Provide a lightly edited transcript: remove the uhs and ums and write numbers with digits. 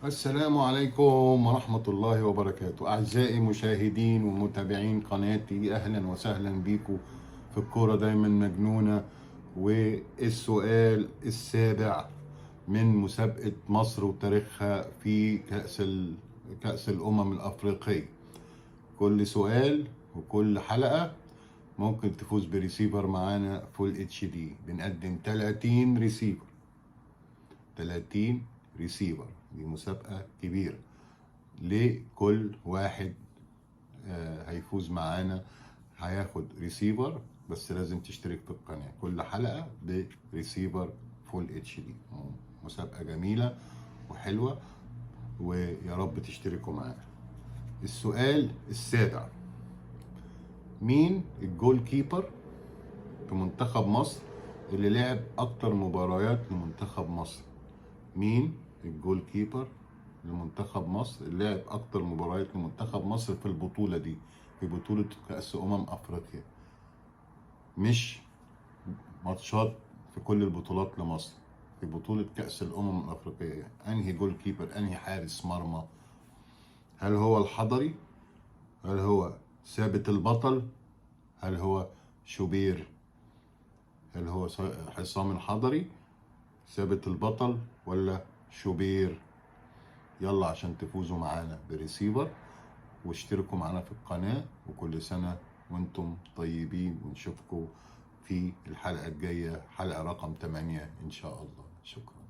السلام عليكم ورحمة الله وبركاته. أعزائي مشاهدين ومتابعين قناتي، أهلا وسهلا بيكم في الكورة دايما مجنونة. والسؤال السابع من مسابقة مصر وتاريخها في كأس الأمم الأفريقية. كل سؤال وكل حلقة ممكن تفوز بريسيفر معانا فول اتش دي. بنقدم 30 ريسيفر، 30 ريسيفر. دي مسابقة كبيرة. لكل واحد هيفوز معانا هياخد ريسيفر، بس لازم تشترك في القناة. كل حلقة بريسيفر فول اتش دي. مسابقة جميلة وحلوة، ويا رب تشتركوا معانا. السؤال السابع: مين الجول كيبر في منتخب مصر اللي لعب اكتر مباريات لمنتخب مصر؟ مين الجول كيبر لمنتخب مصر اللي لعب اكتر مباريات لمنتخب مصر في البطولة دي، في بطولة كأس افريقيا؟ مش ماتشات في كل البطولات لمصر، في بطولة كأس الافريقية. انهي جول كيبر، انهي حارس مرمى؟ هل هو الحضري؟ هل هو ثابت البطل؟ هل هو شوبير؟ هل هو حسام الحضري، ثابت البطل، ولا شوبير؟ يلا عشان تفوزوا معانا بريسيفر، واشتركوا معانا في القناة. وكل سنة وانتم طيبين، ونشوفكم في الحلقة الجاية، حلقة رقم 8 ان شاء الله. شكرا.